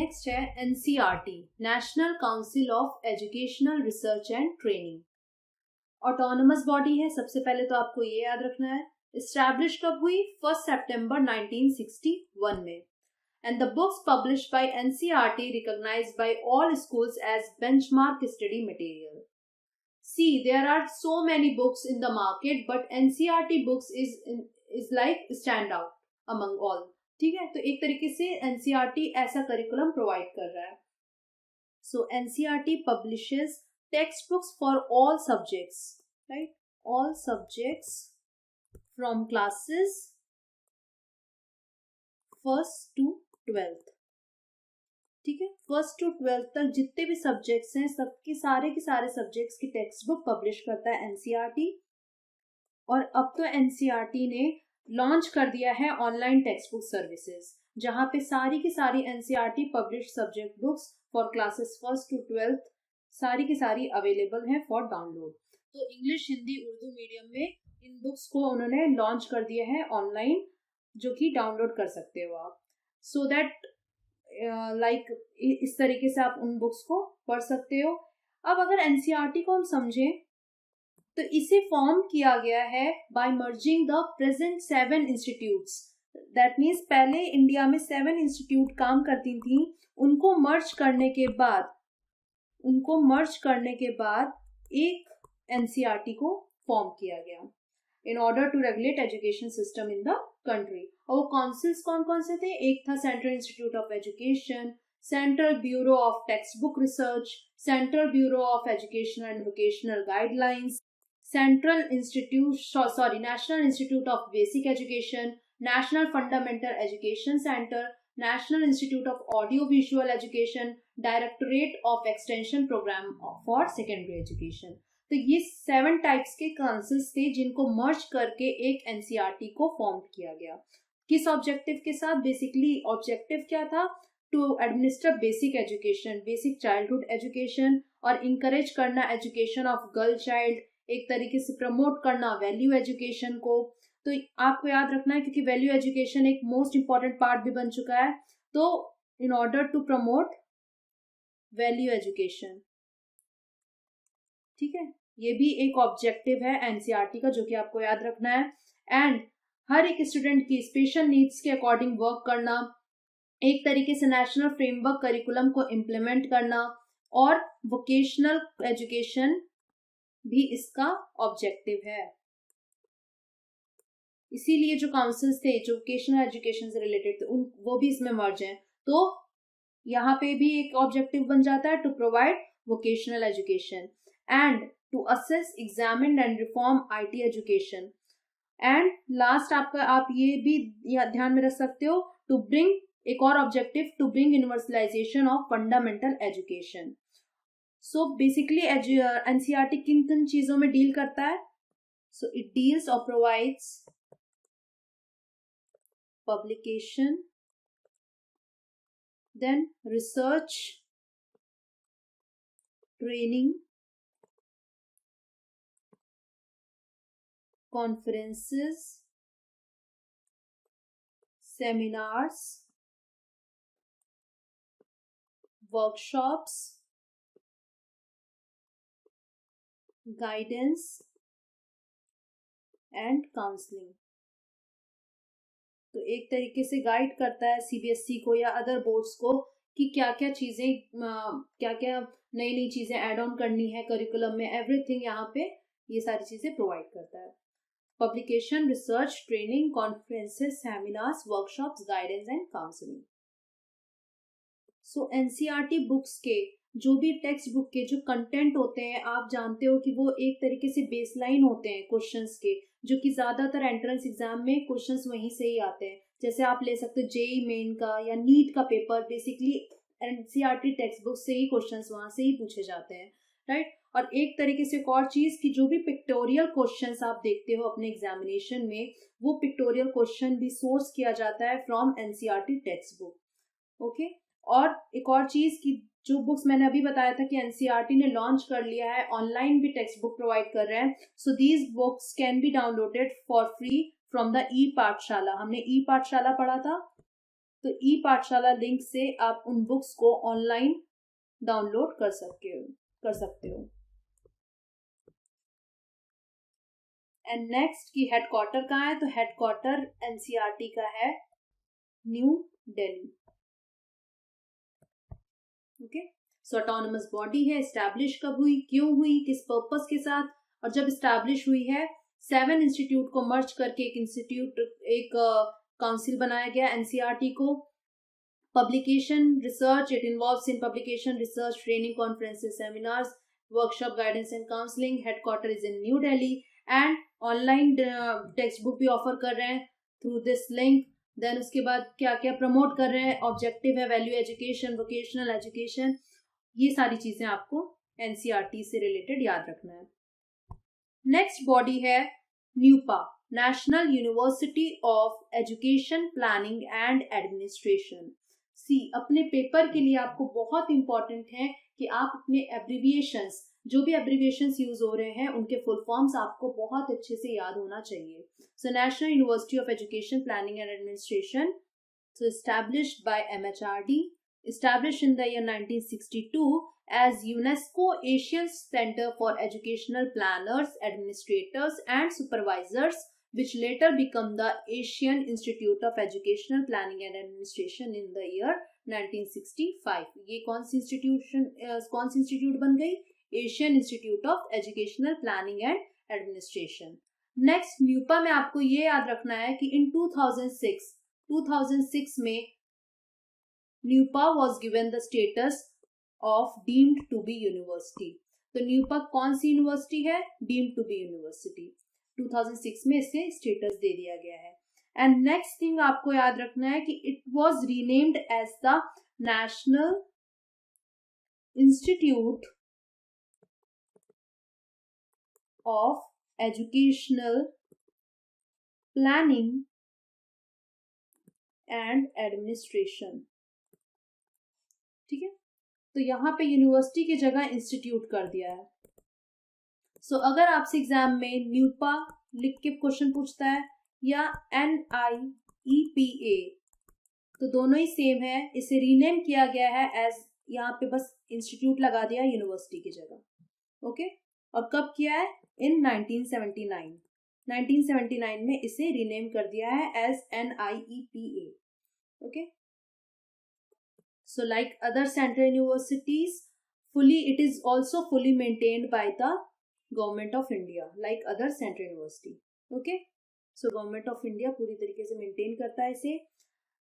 Next है NCERT, national council of educational research and training. Autonomous body है। सबसे पहले तो आपको ये याद रखना है, एस्टैब्लिश कब हुई? 1 सितंबर 1961 में। And the books published by NCERT recognized by all schools as benchmark study material. See, there are so many books in the market, but NCERT books is like stand out among all. ठीक है, तो एक तरीके से NCERT ऐसा curriculum provide कर रहा है. So NCERT publishes textbooks for all subjects, right? All subjects from classes 1st to 12th. ठीक है, 1st to 12th तक जितने भी सब्जेक्ट्स हैं सबके सारे के सारे सब्जेक्ट्स की टेक्स्ट बुक पब्लिश करता है एनसीईआरटी. और अब तो एनसीईआरटी ने लॉन्च कर दिया है ऑनलाइन टेक्स्ट बुक सर्विसेज, जहां पे सारी की सारी NCERT publish subject books for classes 1st to 12th सारी की सारी अवेलेबल हैं फॉर डाउनलोड. तो इंग्लिश, हिंदी, उर्दू मीडियम में इन बुक्स को उन्होंने लॉन्च कर दिया है ऑनलाइन, जो कि डाउनलोड कर सकते हो आप. सो दैट लाइक इस तरीके से आप उन बुक्स को पढ़ सकते हो. अब अगर एनसीईआरटी को हम समझें तो इसे फॉर्म किया गया है by merging the present 7 institutes. That means पहले इंडिया में 7 इंस्टीट्यूट काम करती थी, उनको मर्ज करने के बाद एक एनसीईआरटी को फॉर्म किया गया in order to regulate education system in the country. और वो काउंसिल्स कौन कौन से थे? एक था central institute of education, central bureau of text book research, central bureau of educational and vocational guidelines, national institute of basic education, national fundamental education centre, national institute of audio visual education, directorate of extension programme for secondary education. तो ये 7 types के councils थे जिनको मर्ज करके एक NCERT को form किया गया. किस ऑब्जेक्टिव के साथ? बेसिकली ऑब्जेक्टिव क्या था? To administer basic education, basic childhood education, और इंकरेज करना एजुकेशन ऑफ गर्ल चाइल्ड, एक तरीके से प्रमोट करना वैल्यू एजुकेशन को. तो आपको याद रखना है, क्योंकि वैल्यू एजुकेशन एक मोस्ट इंपॉर्टेंट पार्ट भी बन चुका है. तो in order to promote value education, ठीक है, ये भी एक ऑब्जेक्टिव है एनसीईआरटी का जो कि आपको याद रखना है. एंड हर एक स्टूडेंट की स्पेशल नीड्स के अकॉर्डिंग वर्क करना, एक तरीके से नेशनल फ्रेमवर्क करिकुलम को इम्प्लीमेंट करना, और वोकेशनल एजुकेशन भी इसका ऑब्जेक्टिव है. इसीलिए जो काउंसिल्स थे जो वोकेशनल एजुकेशन से रिलेटेड थे वो भी इसमें मर्ज हैं. तो यहाँ पे भी एक ऑब्जेक्टिव बन जाता है to provide vocational education and to assess, examine and reform IT education. And last आप ये भी ध्यान में रख सकते हो, to bring एक और objective, to bring universalization of fundamental education. So basically NCERT किन चीजों में डील करता है? So it deals or provides publication, then research, training, conferences, seminars, workshops, guidance and counseling. तो एक तरीके से गाइड करता है सीबीएसई को या अदर बोर्ड्स को कि क्या क्या नई चीजें ऐड ऑन करनी है करिकुलम में. एवरीथिंग यहाँ पे ये सारी चीजें प्रोवाइड करता है. Publication, research, training, conferences, seminars, workshops, guidance and counseling. So NCERT books के जो भी टेक्स्ट बुक के जो कंटेंट होते हैं, आप जानते हो कि वो एक तरीके से बेसलाइन होते हैं क्वेश्चंस के, जो कि ज्यादातर एंट्रेंस एग्जाम में क्वेश्चंस वहीं से ही आते हैं. जैसे आप ले सकते हो जेईई मेन का या नीट का paper, basically NCERT text book से ही क्वेश्चंस वहां से ही पूछे जाते हैं, राइट. और एक तरीके से एक और चीज कि जो भी पिक्टोरियल क्वेश्चंस आप देखते हो अपने एग्जामिनेशन में, वो पिक्टोरियल क्वेश्चन भी सोर्स किया जाता है from NCERT text book. Okay. और एक और चीज कि जो बुक्स मैंने अभी बताया था कि एनसीईआरटी ने लॉन्च कर लिया है, ऑनलाइन भी टेक्स्ट बुक प्रोवाइड कर रहे हैं. So these books can be downloaded for free from the e Pathshala. हमने ई पाठशाला पढ़ा था, तो ई पाठशाला लिंक से आप उन बुक्स को ऑनलाइन डाउनलोड कर सकते हो। एंड नेक्स्ट की हेडक्वार्टर कहाँ है, तो हेडक्वार्टर एनसीईआरटी का है न्यू दिल्ली। ओके, सो ऑटोनमस बॉडी है, एस्टैब्लिश कब हुई, क्यों हुई, किस पर्पस के साथ, और जब एस्टैब्लिश हुई है 7 इंस्टीट्यूट को मर्ज करके एक काउंसिल बनाया गया एनसीईआरटी को। Publication research, it involves in publication research, training, conferences, seminars, workshop, guidance and counselling. Headquarter is in new Delhi and online text book भी ऑफर कर रहे हैं थ्रू दिस लिंक। देन उसके बाद क्या क्या प्रमोट कर रहे हैं, ऑब्जेक्टिव है वैल्यू एजुकेशन, वोकेशनल एजुकेशन, ये सारी चीजें आपको एनसीईआरटी से रिलेटेड याद रखना है। नेक्स्ट बॉडी है NUEPA, national university of education planning and administration. See, अपने पेपर के लिए आपको बहुत इंपॉर्टेंट है कि आप अपने एब्रिविएशंस, जो भी एब्रिविएशंस यूज हो रहे हैं उनके फुल फॉर्म्स आपको बहुत अच्छे से याद होना चाहिए। So national university of education planning and administration, so established by MHRD, established in the year 1962 as UNESCO Asian Center for Educational Planners, Administrators and Supervisors, which later became the Asian Institute of Educational Planning and Administration in the year 1965. ये कौन सी institute बन गई, Asian institute of educational planning and administration. Next NUEPA में आपको ये याद रखना है कि इन 2006 में NUEPA was given the status of deemed to be university. तो न्यूपा कौन सी यूनिवर्सिटी है, डीम्ड टू बी यूनिवर्सिटी। 2006 में इसे स्टेटस दे दिया गया है। एंड नेक्स्ट थिंग आपको याद रखना है कि it was renamed as the national institute of educational planning and administration. ठीक है, तो यहां पे यूनिवर्सिटी की जगह इंस्टीट्यूट कर दिया है। सो अगर आपसे एग्जाम में न्यूपा लिख के क्वेश्चन पूछता है या NIEPA, तो दोनों ही सेम है, इसे रीनेम किया गया है एज, यहाँ पे बस इंस्टीट्यूट लगा दिया यूनिवर्सिटी की जगह। ओके, और कब किया है, इन 1979 में इसे रीनेम कर दिया है as NIEPA। Okay, so like other central universities, it is also fully maintained by the government of India like other central university। okay, so government of India पूरी तरीके से मेंटेन करता है इसे।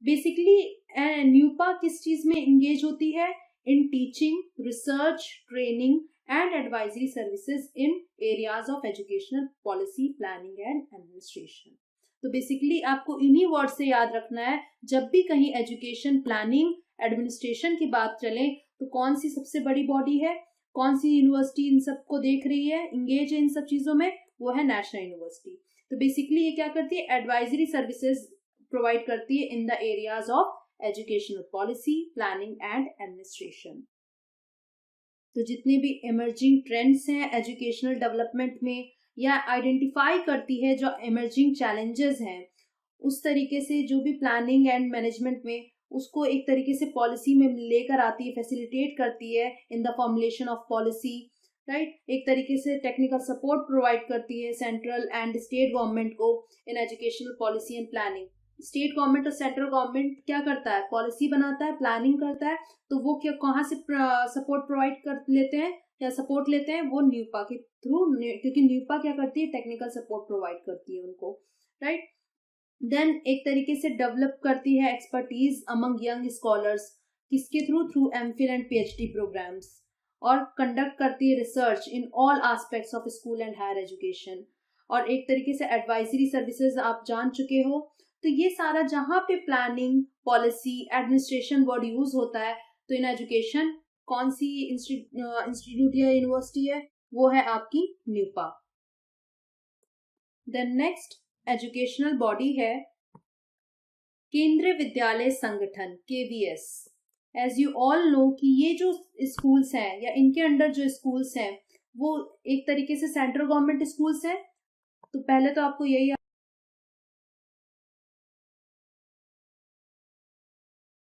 बेसिकली न्यूपा किस चीज में इंगेज होती है, in teaching, research, training and advisory services in areas of educational policy, planning and administration. तो बेसिकली आपको इन्हीं वर्ड से याद रखना है, जब भी कहीं एजुकेशन, प्लानिंग, एडमिनिस्ट्रेशन की बात चले तो कौन सी सबसे बड़ी बॉडी है, कौन सी यूनिवर्सिटी इन सबको देख रही है, इंगेज है इन सब चीजों में, वो है नेशनल यूनिवर्सिटी। तो बेसिकली ये क्या करती है, एडवाइजरी सर्विसेज प्रोवाइड करती है in the areas of educational policy, planning and administration. तो जितने भी इमर्जिंग ट्रेंड्स हैं एजुकेशनल डेवलपमेंट में, या आइडेंटिफाई करती है जो इमर्जिंग चैलेंजेस हैं, उस तरीके से जो भी प्लानिंग एंड मैनेजमेंट में उसको एक तरीके से पॉलिसी में लेकर आती है, फैसिलिटेट करती है in the formulation of policy, right. एक तरीके से टेक्निकल सपोर्ट प्रोवाइड करती है सेंट्रल एंड स्टेट गवर्नमेंट को in educational policy and planning. State government और सेंट्रल गवर्नमेंट क्या करता है, पॉलिसी बनाता है, प्लानिंग करता है, तो वो क्या कहाँ से सपोर्ट प्रोवाइड कर लेते हैं या सपोर्ट लेते हैं, वो न्यूपा के थ्रू, क्योंकि न्यूपा क्या करती है, टेक्निकल सपोर्ट प्रोवाइड करती है उनको, राइट। देन एक तरीके से डेवलप करती है एक्सपर्टीज अमंग यंग स्कॉलर्स, किसके through, through MPhil and PhD programmes, और कंडक्ट करती है research in all aspects of school and higher education, और एक तरीके से एडवाइजरी सर्विसेज आप जान चुके हो। तो ये सारा जहां पे planning, policy, administration word use होता है, तो इन एजुकेशन कौन सी इंस्टीट्यूट या यूनिवर्सिटी है, वो है आपकी NUEPA. Then next educational body है Kendriya Vidyalaya Sangathan, KVS। As you all know कि ये जो स्कूल्स हैं या इनके अंडर जो स्कूल्स हैं वो एक तरीके से सेंट्रल गवर्नमेंट स्कूल्स हैं। तो पहले तो आपको यही